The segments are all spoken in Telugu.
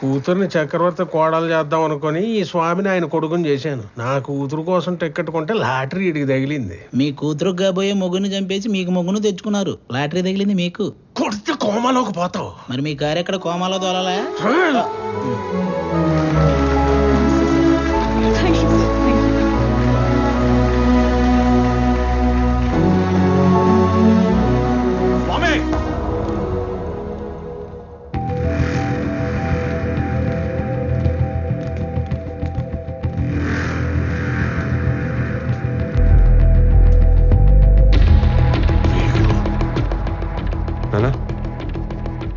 కూతుర్ని చక్రవర్తి కోడలు చేద్దాం అనుకుని ఈ స్వామిని ఆయన కొడుకుని చేశాను. నా కూతురు కోసం టికెట్ కొంటే లాటరీ ఇడికి తగిలింది. మీ కూతురు కాబోయే మొగ్గుని చంపేసి మీకు మొగ్గును తెచ్చుకున్నారు. లాటరీ తగిలింది మీకు. కొడితే కోమాలోకి పోతావు. మరి మీ కారు ఎక్కడ కోమాలో దోలాలా?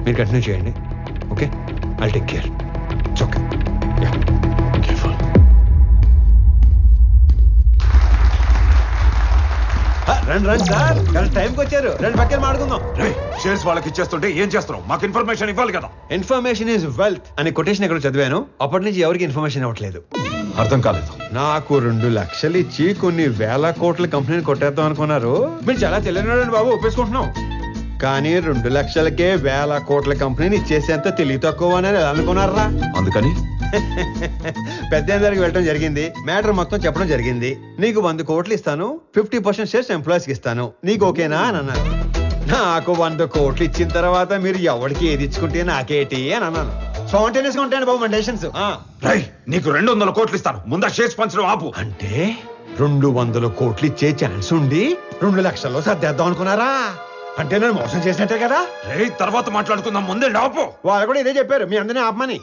మీరు కంటిన్యూ చేయండి. Okay, I take care. It's okay. Careful. రండి సార్, కరెక్ట్ టైంకి వచ్చారు. రండి పక్కన మాడుకుందాం. షేర్స్ వాళ్ళకి ఇచ్చేస్తుంటే ఏం చేస్తున్నావు? మాకు ఇన్ఫర్మేషన్ ఇవ్వాలి కదా. ఇన్ఫర్మేషన్ ఈజ్ వెల్త్ అనే కొటేషన్ ఎక్కడ చదివాను. అప్పటి నుంచి ఎవరికి ఇన్ఫర్మేషన్ ఇవ్వట్లేదు. అర్థం కాలేదు. నాకు 2 లక్షలు ఇచ్చి కొన్ని వేల కోట్ల కంపెనీని కొట్టేద్దాం అనుకున్నారు. మీరు చాలా తెలియనండి బాబు, ఒప్పేసుకుంటున్నాం. కానీ 2 లక్షలకే వేల కోట్ల కంపెనీని ఇచ్చేసేంత తెలివి తక్కువ అని అనుకున్నారా? అందుకని పెద్ద దగ్గరికి వెళ్ళడం జరిగింది. మ్యాటర్ మొత్తం చెప్పడం జరిగింది. నీకు 100 కోట్లు ఇస్తాను, 50% షేర్స్ ఎంప్లాయీస్ కి ఇస్తాను, నీకు ఓకేనా అని అన్నాను. నాకు 100 కోట్లు ఇచ్చిన తర్వాత మీరు ఎవరికి ఏది ఇచ్చుకుంటే నాకేటి అని అన్నాను. స్పాంటేనియస్ గా ఉంటాయండి బాబు మన డెసిషన్స్. నీకు 200 కోట్లు ఇస్తాను, ముందా షేర్స్ పంచడం ఆపు. అంటే 200 కోట్లు ఇచ్చే ఛాన్స్ ఉండి 2 లక్షల్లో సర్దేద్దాం అనుకున్నారా? అంటే నేను మోసం చేసినట్టే కదా. తర్వాత మాట్లాడుకుందాం, ముందే ఆపు. వాళ్ళు కూడా ఇదే చెప్పారు, మీ అందరినీ ఆపమని.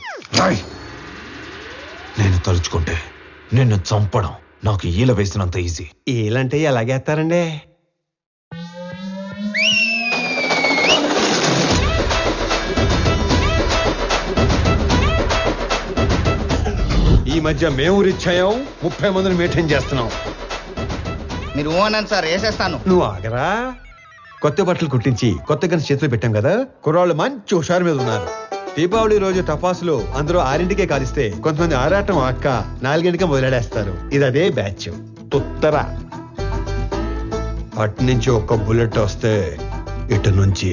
నేను తలుచుకుంటే నిన్ను చంపడం నాకు ఈల వేసినంత ఈజీ. ఈలంటే ఎలాగేస్తారండి? ఈ మధ్య మేము రిచ్ అయ్యాం, 30 మందిని మెయింటైన్ చేస్తున్నాం. మీరు ఓనని సార్ వేసేస్తాను. నువ్వు ఆగరా. కొత్త బట్టలు కుట్టించి కొత్త గన్స్ చేతులు పెట్టాం కదా, కుర్రాళ్ళు మంచి హుషారు మీద ఉన్నారు. దీపావళి రోజు టపాసులు అందరూ 6ంటికే కాలిస్తే కొంతమంది ఆరాటం అక్క 4ంటికే మొదలెడేస్తారు. ఇది అదే బ్యాచ్. ఉత్తర అటు నుంచి ఒక్క బుల్లెట్ వస్తే ఇటు నుంచి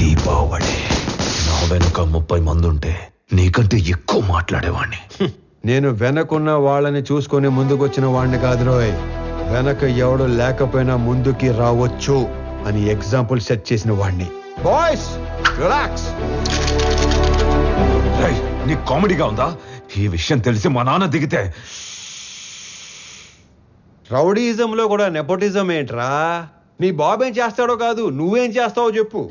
దీపావళి. నా వెనుక 30 మంది ఉంటే నీకంటే ఎక్కువ మాట్లాడేవాణ్ణి. నేను వెనకున్న వాళ్ళని చూసుకొని ముందుకొచ్చిన వాడిని కాదు రోయ్. వెనక ఎవడు లేకపోయినా ముందుకి రావచ్చు అని ఎగ్జాంపుల్ సెట్ చేసిన వాడిని. Boys relax. నీ కామెడీగా ఉందా? ఈ విషయం తెలిసి మా నాన్న దిగితే. రౌడీజంలో కూడా నెపోటిజం ఏంట్రా? నీ బాబు ఏం చేస్తాడో కాదు, నువ్వేం చేస్తావో చెప్పు.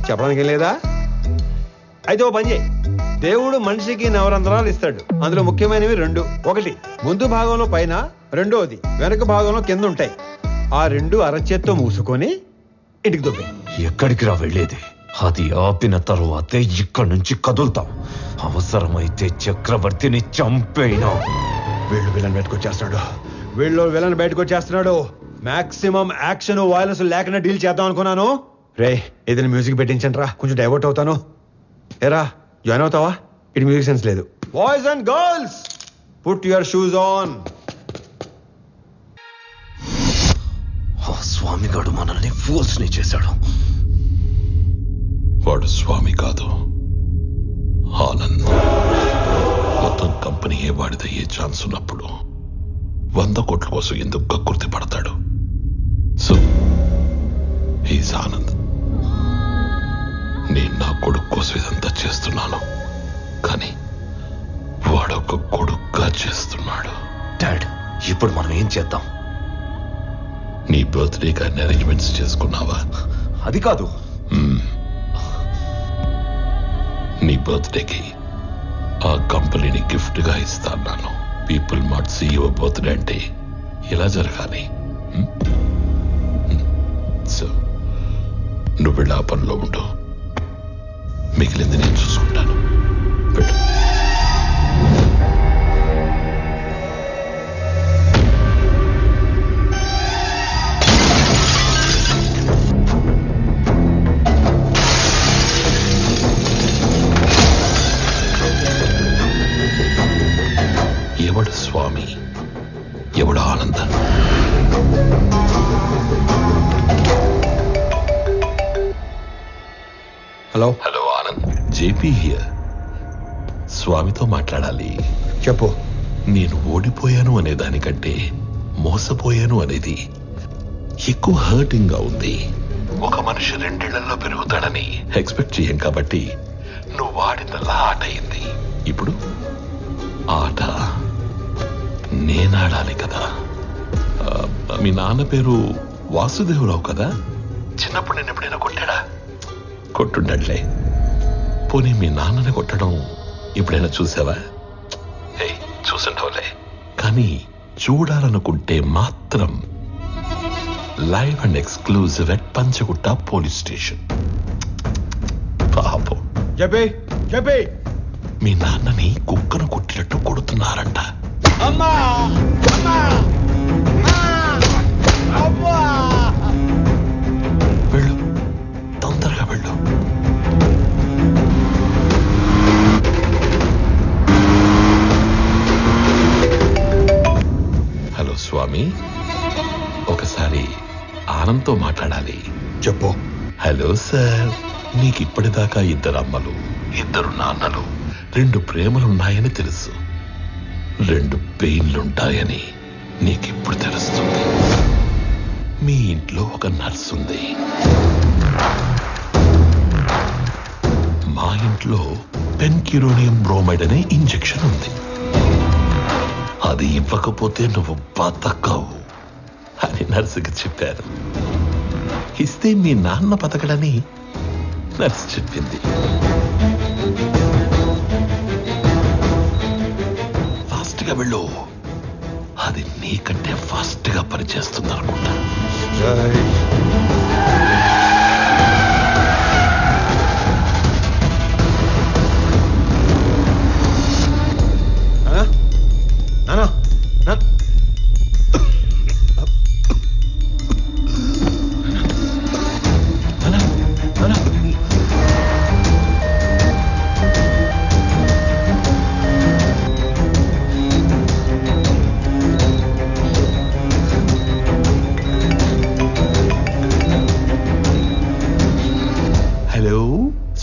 చెప్పడానికి లేదా? అయితే ఓ పని చేయి. దేవుడు మనిషికి నవరంధ్రాలు ఇస్తాడు. అందులో ముఖ్యమైనవి 2. ఒకటి ముందు భాగంలో పైన, రెండోది వెనక భాగంలో కింద ఉంటాయి. ఆ 2 అరచేత్తో మూసుకొని ఇంటికి దొబ్బే. ఎక్కడికి రా వెళ్ళేది? అది ఆపిన తరువాతే ఇక్కడి నుంచి కదులుతాం. అవసరమైతే చక్రవర్తిని చంపేనా. వీళ్ళు విలన్ బయటకు వచ్చేస్తున్నాడు. మాక్సిమం యాక్షన్ వైలెన్స్ లేకుండా డీల్ చేద్దాం అనుకున్నాను. రే ఏదైనా మ్యూజిక్ పెట్టించండి రా, కొంచెం డైవర్ట్ అవుతాను. ఏరా జాయిన్ అవుతావా? ఇటు మ్యూజిక్ సెన్స్ లేదు. Boys and girls put your shoes on. స్వామిగాడు మనల్ని ఫూల్స్ ని చేశాడు. వాడు స్వామి కాదు, ఆనంద్. మొత్తం కంపెనీ వాడిదయ్యే ఛాన్స్ ఉన్నప్పుడు 100 కోట్ల కోసం ఎందుకు కక్కుర్తి పడతాడు? So he's Anand. నేను నా కొడుకు కోసం ఇదంతా చేస్తున్నాను, కానీ వాడొక కొడుకుగా చేస్తున్నాడు. డాడ్, ఇప్పుడు మనం ఏం చేద్దాం? నీ బర్త్డే కానీ అరేంజ్మెంట్స్ చేసుకున్నావా? అది కాదు. నీ బర్త్డేకి ఆ కంపెనీని గిఫ్ట్ గా ఇస్తాను. పీపుల్ మార్ట్ CEO బర్త్డే అంటే ఇలా జరగాలి. సో నువ్వు వెళ్ళి ఆ పనిలో ఉండు, మిగిలింది నేను చూసుకుంటాను. పెట్టు. ఎవడు స్వామి, ఎవడు ఆనంద? Hello hello Anand, JP here. స్వామితో మాట్లాడాలి. చెప్పు. నేను ఓడిపోయాను అనే దానికంటే మోసపోయాను అనేది ఎక్కువ హర్టింగ్ గా ఉంది. ఒక మనిషి 2 ఏళ్లలో పెరుగుతాడని ఎక్స్పెక్ట్ చేయం కాబట్టి నువ్వు వాడిందల్లా ఆట అయింది. ఇప్పుడు ఆట నేనాడాలి కదా. మీ నాన్న పేరు వాసుదేవరావు కదా? చిన్నప్పుడు నేను ఎప్పుడైనా కొట్టాడా? కొట్టుండట్లే. పోనీ మీ నాన్నని కొట్టడం ఎప్పుడైనా చూసావా? చూసుండవులే. కానీ చూడాలనుకుంటే మాత్రం live and exclusive at Panjagutta police station. పాపం చెప్పే మీ నాన్నని కుక్కను కొట్టినట్టు కొడుతున్నారంట. అమ్మా అమ్మా అమ్మా. వెళ్ళు, తొందరగా వెళ్ళు. హలో స్వామి, ఒకసారి ఆనంద్తో మాట్లాడాలి. చెప్పు. హలో సార్, నీకు ఇప్పటిదాకా 2 అమ్మలు 2 నాన్నలు 2 ప్రేమలున్నాయని తెలుసు. 2 పెయిన్లుంటాయని నీకిప్పుడు తెలుస్తుంది. మీ ఇంట్లో ఒక నర్స్ ఉంది. మా ఇంట్లో పెన్క్యూరోనియం బ్రోమైడ్ అనే ఇంజెక్షన్ ఉంది. అది ఇవ్వకపోతే నువ్వు బతకవు అని నర్సుకి చెప్పారు. ఇస్తే మీ నాన్న బతకడని నర్సు చెప్పింది. ఫాస్ట్ గా వెళ్ళు, అది నీకంటే ఫాస్ట్ గా పనిచేస్తుంది అనుకుంటా.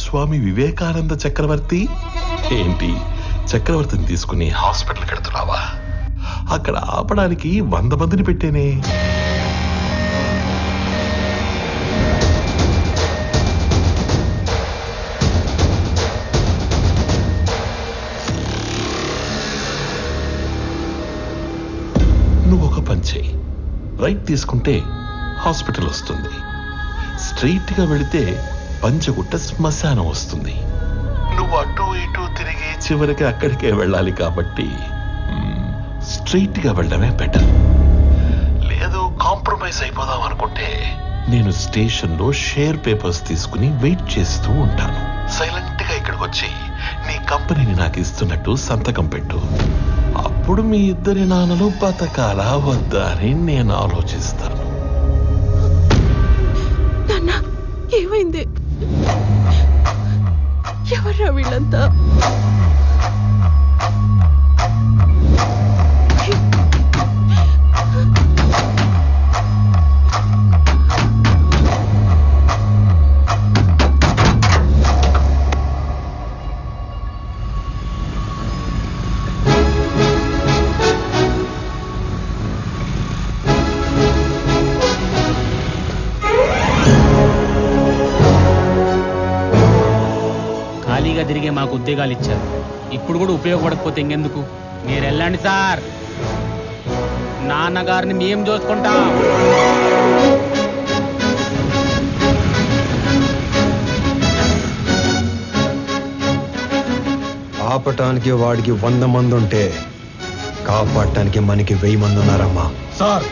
స్వామి వివేకానంద చక్రవర్తి. ఏంటి, చక్రవర్తిని తీసుకుని హాస్పిటల్కి వెళ్తున్నావా? అక్కడ ఆపడానికి 100 మందిని పెట్టేనే. నువ్వు ఒక పని చెయ్యి. రైట్ తీసుకుంటే హాస్పిటల్ వస్తుంది. స్ట్రైట్ గా వెళితే పంచగుట్ట శ్మశానం వస్తుంది. నువ్వు అటు ఇటు తిరిగి చివరికి అక్కడికే వెళ్ళాలి కాబట్టి స్ట్రైట్ గా వెళ్ళడమే బెటర్. లేదు కాంప్రమైజ్ అయిపోదాం అనుకుంటే నేను స్టేషన్ లో షేర్ పేపర్స్ తీసుకుని వెయిట్ చేస్తూ ఉంటాను. సైలెంట్ గా ఇక్కడికి వచ్చి నీ కంపెనీని నాకు ఇస్తున్నట్టు సంతకం పెట్టు. అప్పుడు మీ 2 నాన్నలు బతకాలా వద్దా అని నేను ఆలోచిస్తాను. ఏమైంది? ఎవర్రా వీళ్ళంతా? తిరిగే మాకు ఉద్యోగాలు ఇచ్చారు. ఇప్పుడు కూడా ఉపయోగపడకపోతే ఇంకెందుకు? మీరు వెళ్ళండి సార్, నాన్నగారిని మేము చూసుకుంటాం. ఆపటానికి వాడికి 100 మంది ఉంటే కాపాడటానికి మనకి 1000 మంది ఉన్నారమ్మా. Sir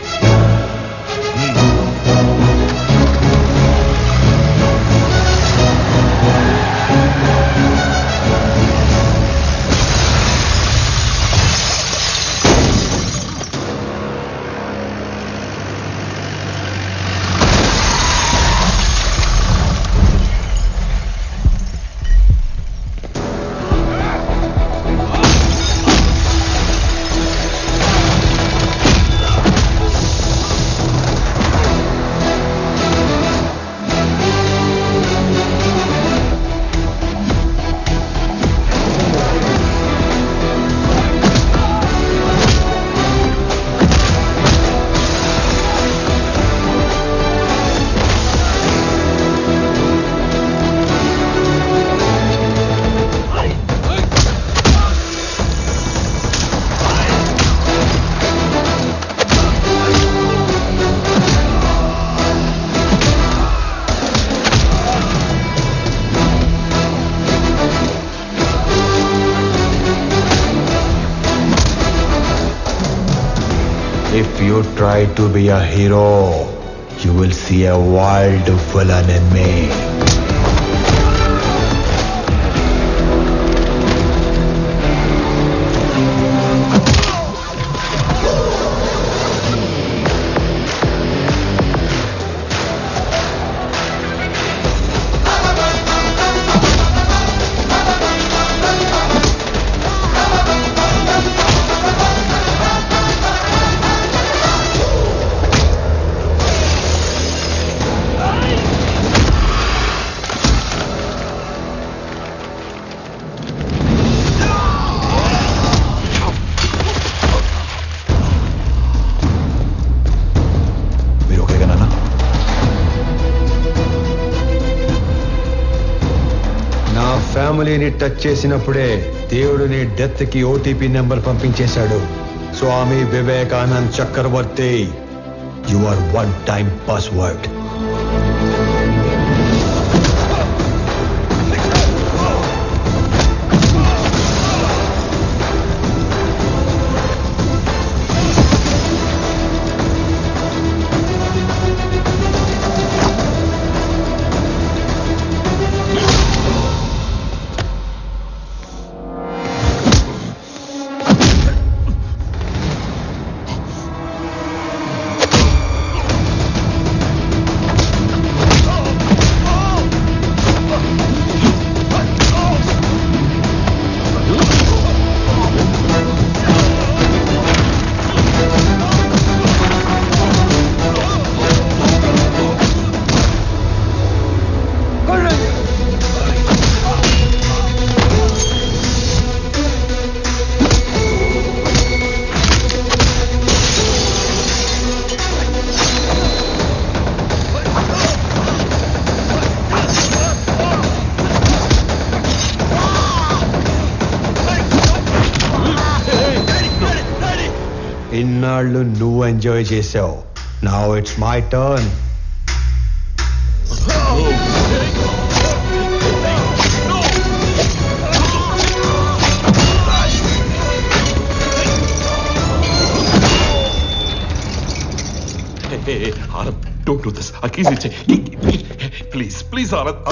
If you try to be a hero, you will see a wild villain in me. ఫ్యామిలీని టచ్ చేసినప్పుడే దేవుడు నీ డెత్ కి ఓటీపీ నెంబర్ పంపించేశాడు. Swami Vivekanand Chakravarthy, you are one time password. ఇన్నాళ్ళు నువ్వు ఎంజాయ్ చేసావు. Now it's my turn. Anand, don't do this. ఆ కీస్ ఇచ్చే ప్లీజ్ ప్లీజ్ ఆనంద్.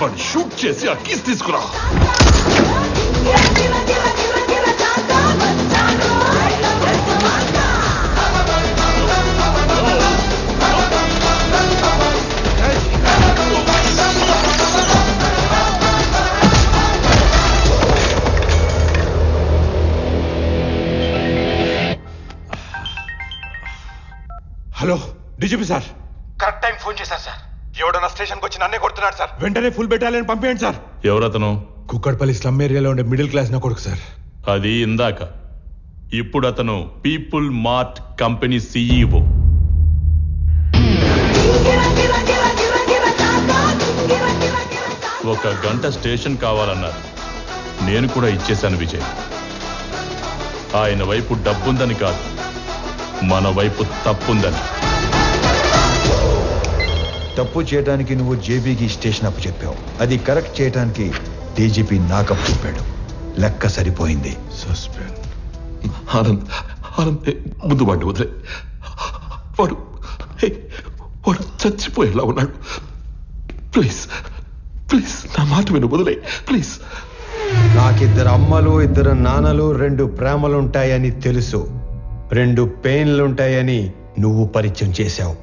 వాడిని షూట్ చేసి ఆ కీస్ తీసుకురా. Hello DGP sir. Correct time phone చేశారు సార్. ఎవడన్నా స్టేషన్కి వచ్చి నన్నే కొడుతున్నాడు సార్. వెంటనే ఫుల్ బెటాలియన్ పంపించండి సార్. ఎవరతను? కుక్కట్పల్లి స్లమ్ ఏరియాలో ఉండే మిడిల్ క్లాస్ నా కొడుకు సార్. అది ఇందాక. ఇప్పుడు అతను పీపుల్ మార్ట్ కంపెనీ CEO. ఒక గంట స్టేషన్ కావాలన్నారు. నేను కూడా ఇచ్చేశాను విజయ్. ఆయన వైపు డబ్బుందని కాదు, మన వైపు తప్పుందని. తప్పు చేయడానికి నువ్వు జేబీకి స్టేషన్ అప్పు చెప్పావు. అది కరెక్ట్ చేయడానికి డీజీపీ నాకప్పు చెప్పాడు. లెక్క సరిపోయింది. సస్పెండ్. ఆనంద్ ఆనంద్ ముందు వాడిని వదిలే. వాడు వాడు చచ్చిపోయేలా ఉన్నాడు. ప్లీజ్ ప్లీజ్ నా మాట విను, వదిలే ప్లీజ్. నాకిద్దరు అమ్మలు, ఇద్దరు నాన్నలు, 2 ప్రేమలుంటాయని తెలుసు. 2 పెయిన్లుంటాయని నువ్వు పరిచయం చేశావు.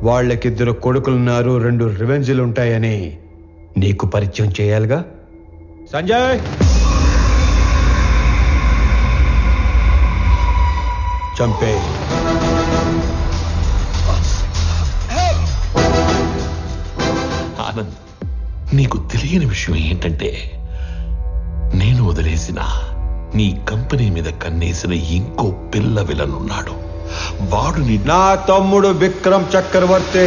వాళ్ళకిద్దరు కొడుకులున్నారు, 2 రివెంజ్లుంటాయని నీకు పరిచయం చేయాలిగా. సంజయ్, చంపే. ఆనంద్, నీకు తెలియని విషయం ఏంటంటే నేను వదిలేసిన నీ కంపెనీ మీద కన్నేసిన ఇంకో పిల్ల విలనున్నాడు. వాడు నా తమ్ముడు విక్రమ్ చక్రవర్తి.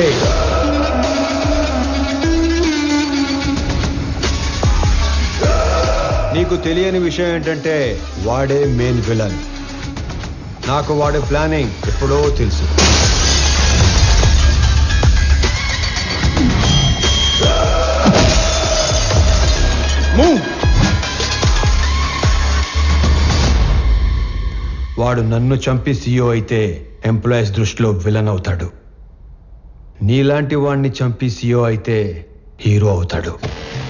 నీకు తెలియని విషయం ఏంటంటే వాడే మెయిన్ విలన్. నాకు వాడి ప్లానింగ్ ఎప్పుడో తెలుసు. వాడు నన్ను చంపి సీఈఓ అయితే ఎంప్లాయీస్ దృష్టిలో విలన్ అవుతాడు. నీలాంటి వాడిని చంపి సీఈఓ అయితే హీరో అవుతాడు.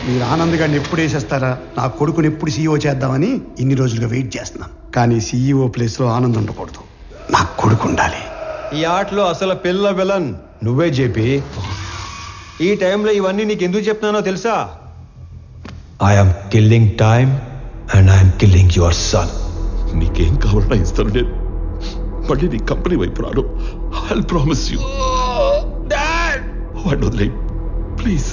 మీరు ఆనంద్ గారిని ఎప్పుడు వేసేస్తారా, నా కొడుకుని ఎప్పుడు సీఈఓ చేద్దామని ఇన్ని రోజులుగా వెయిట్ చేస్తున్నాం. కానీ సీఈఓ ప్లేస్లో ఆనంద్ ఉండకూడదు, నా కొడుకు ఉండాలి. ఈ ఆటలో అసలు పిల్ల విలన్ నువ్వే జేపీ. ఈ టైంలో ఇవన్నీ నీకు ఎందుకు చెప్తున్నానో తెలుసా? I'm killing time and I'm killing your son. నీకేం కావాలన్నా ఇస్తాను నేను. మళ్ళీ నీ కంపెనీ వైపు రాను. I promise you. వాడిని వదిలే ప్లీజ్.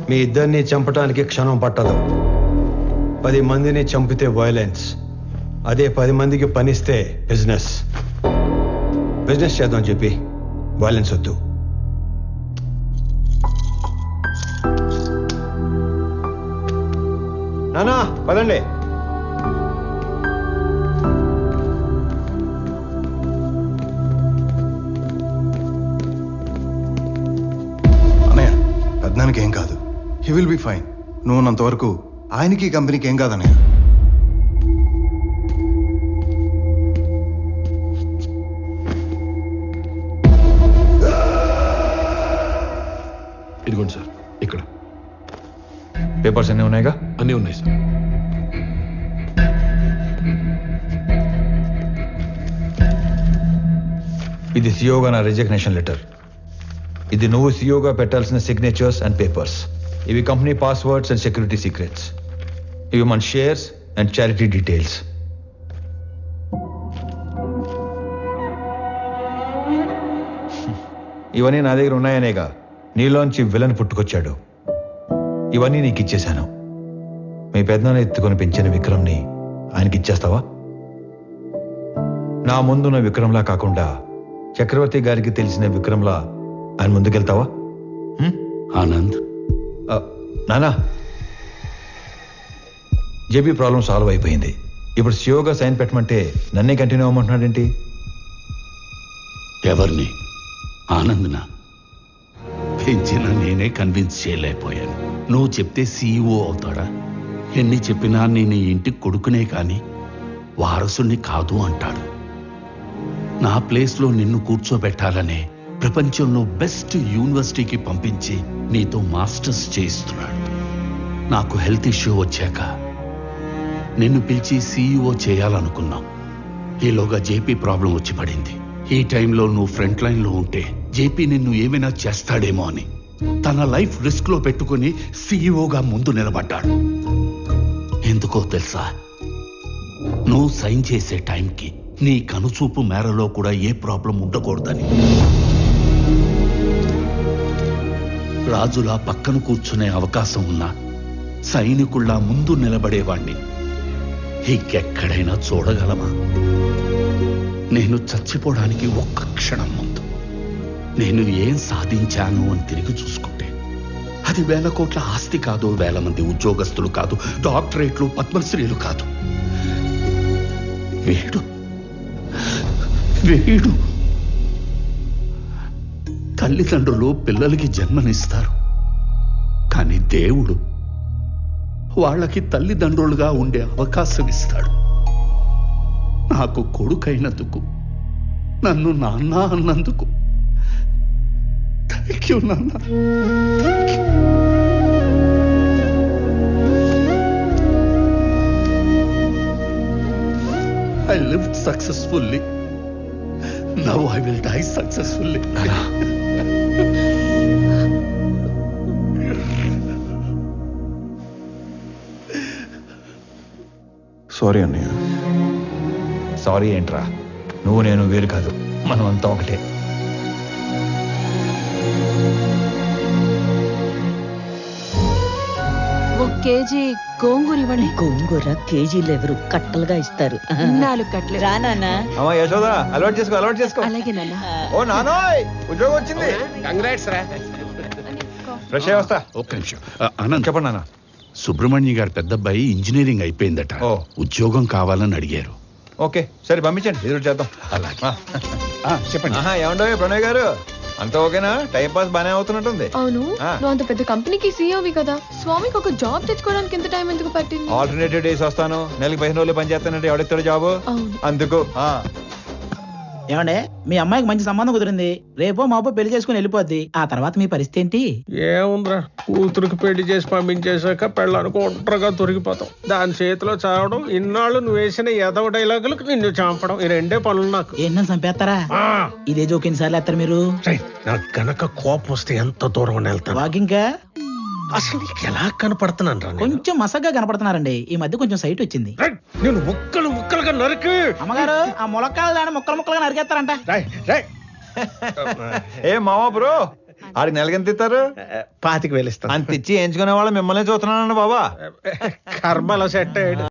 మీ ఇద్దరిని చంపడానికి క్షణం పట్టదు. 10 మందిని చంపితే వైలెన్స్, అదే 10 మందికి పనిస్తే బిజినెస్. బిజినెస్ చేద్దాం చెప్పి వైలెన్స్ వద్దు. నానా పదండి. అన్నయ్య, పెద్దనానికి ఏం కాదు. He will be fine. నువ్వు ఉన్నంతవరకు ఆయనకి కంపెనీకి ఏం కాదన్నయ్య. ఇదిగోండి సార్, ఇక్కడ పేపర్స్ అన్నీ ఉన్నాయిగా? అన్నీ ఉన్నాయి సార్. ఇది సిఓగా నా రిజిగ్నేషన్ లెటర్. ఇది నువ్వు సిఓగా పెట్టాల్సిన సిగ్నేచర్స్ అండ్ పేపర్స్. ఇవి company passwords and security secrets. ఇవి మన షేర్స్ అండ్ చారిటీ డీటెయిల్స్. ఇవన్నీ నా దగ్గర ఉన్నాయనేగా నీలోంచి విలన్ పుట్టుకొచ్చాడు. ఇవన్నీ నీకు ఇచ్చేశాను. మీ పెద్దనాన్న ఎత్తుకొని పెంచిన విక్రమ్ని ఆయనకి ఇచ్చేస్తావా? నా ముందున్న విక్రమ్లా కాకుండా చక్రవర్తి గారికి తెలిసిన విక్రమ్లా ఆయన ముందుకెళ్తావా? ఆనంద్, నానా, జేబీ ప్రాబ్లం సాల్వ్ అయిపోయింది. ఇప్పుడు సియోగా సైన్ పెట్టమంటే నన్నే కంటిన్యూ అవ్వమంటున్నాడేంటి? ఎవరిని? ఆనంద్నా? పెంచిన నేనే కన్విన్స్ చేయలేకపోయాను. నువ్వు చెప్తే సీఈఓ అవుతాడా? ఎన్ని చెప్పినా నేను ఈ ఇంటికి కొడుకునే కాని వారసుని కాదు అంటాడు. నా ప్లేస్లో నిన్ను కూర్చోబెట్టాలనే ప్రపంచంలో బెస్ట్ యూనివర్సిటీకి పంపించి నీతో మాస్టర్స్ చేయిస్తున్నాడు. నాకు హెల్త్ ఇష్యూ వచ్చాక నిన్ను పిలిచి సీఈఓ చేయాలనుకున్నాం. ఈలోగా జేపీ ప్రాబ్లం వచ్చి పడింది. ఈ టైంలో నువ్వు ఫ్రంట్ లైన్లో ఉంటే జేపీ నిన్ను ఏమైనా చేస్తాడేమో అని తన లైఫ్ రిస్క్ లో పెట్టుకుని సీఈఓగా ముందు నిలబడ్డాడు. ఎందుకో తెలుసా? నువ్వు సైన్ చేసే టైంకి నీ కనుచూపు మేరలో కూడా ఏ ప్రాబ్లం ఉండకూడదని. రాజులా పక్కన కూర్చునే అవకాశం ఉన్నా సైనికుల్లా ముందు నిలబడేవాణ్ణి ఇంకెక్కడైనా చూడగలమా? నేను చచ్చిపోవడానికి ఒక్క క్షణం ముందు నేను ఏం సాధించాను అని తిరిగి చూసుకుంటే అది 1000 కోట్ల ఆస్తి కాదు, 1000 మంది ఉద్యోగస్తులు కాదు, డాక్టరేట్లు, పద్మశ్రీలు కాదు. వీడు వీడు తల్లిదండ్రులు పిల్లలకి జన్మనిస్తారు, కానీ దేవుడు వాళ్ళకి తల్లిదండ్రులుగా ఉండే అవకాశం ఇస్తాడు. నాకు కొడుకైనందుకు, నన్ను నాన్న అన్నందుకు థ్యాంక్ యూ నాన్న. I lived successfully. Now I will die successfully. Sorry అన్నయ్య. సారీ ఏంట్రా? నువ్వు నేను వేరు కాదు, మనం అంతా ఒకటే. కేజీ గోంగూర ఇవ్వండి. గోంగూర కేజీలు ఎవరు కట్టలుగా ఇస్తారు. 4 కట్టలు. రా నాన్న. అమ్మా యశోద, అలవాటు చేసుకో, అలవాటు చేసుకో. అలాగే నాన్న. ఓ నానోయ్, ఉద్యోగం వచ్చింది. కంగ్రాట్స్ రా. ఫ్రెష్ అయ్యి వస్తా. ఒక్క నిమిషం. ఆనంద్, చెప్పండి నాన్న. సుబ్రహ్మణ్య గారి పెద్దబ్బాయి ఇంజనీరింగ్ అయిపోయిందట. ఓ. ఉద్యోగం కావాలని అడిగారు. ఓకే, సరే పంపించండి, ఎదురు చేద్దాం. అలాగే. చెప్పండి. ఏమండో ప్రణయ్ గారు, అంత ఓకేనా? టైం పాస్ బానే అవుతున్నట్టుంది. అవును, నువ్వు అంత పెద్ద కంపెనీకి సీఈఓవి కదా, స్వామికి ఒక జాబ్ తెచ్చుకోవడానికి ఎంత టైం ఎందుకు పట్టింది? ఆల్టర్నేటివ్ డేస్ వస్తాను, నెలకి 15 రోజులు పని చేస్తానంటే ఎవడెత్తాడు జాబు? అందుకు ఏమండే, మీ అమ్మాయికి మంచి సంబంధం కుదిరింది, రేపో మాపో పెళ్లి చేసుకుని వెళ్ళిపోద్ది. ఆ తర్వాత మీ పరిస్థితి ఏంటి? ఏముందిరా, కూతురికి పెళ్లి చేసి పంపించేశాక పెళ్ళానికి ఒంటరిగా దొరికిపోతాం. దాని చేతిలో చావడం, ఇన్నాళ్ళు నువ్వు వేసిన ఎదవ డైలాగులకు నిన్ను చంపడం, ఈ రెండే పనులు నాకు. ఏంటని చంపేస్తారా? ఇదే జోకిన్ సార్లు వేస్తారు మీరు. నాకు గనక కోపం వస్తే ఎంత దూరం వెళ్తాను. వాకింగ్ అసలు నీకు ఎలా కనపడుతున్నాను రా? కొంచెం మసగ్గా కనపడుతున్నారండి. ఈ మధ్య కొంచెం సైట్ వచ్చింది. నేను ముక్కలుగా నరికి. అమ్మగారు, ఆ ములక్కాయలు దాన్ని ముక్కలుగా నరికేస్తారంట. ఏ మావా బ్రో, ఆడికి నెలకెంత ఇస్తారు? 25,000 ఇస్తాను. అంత ఇచ్చి ఎంచుకునే వాళ్ళు మిమ్మల్ని చూస్తున్నానండి బాబా. కర్మలో సెట్ అయ్యాడు.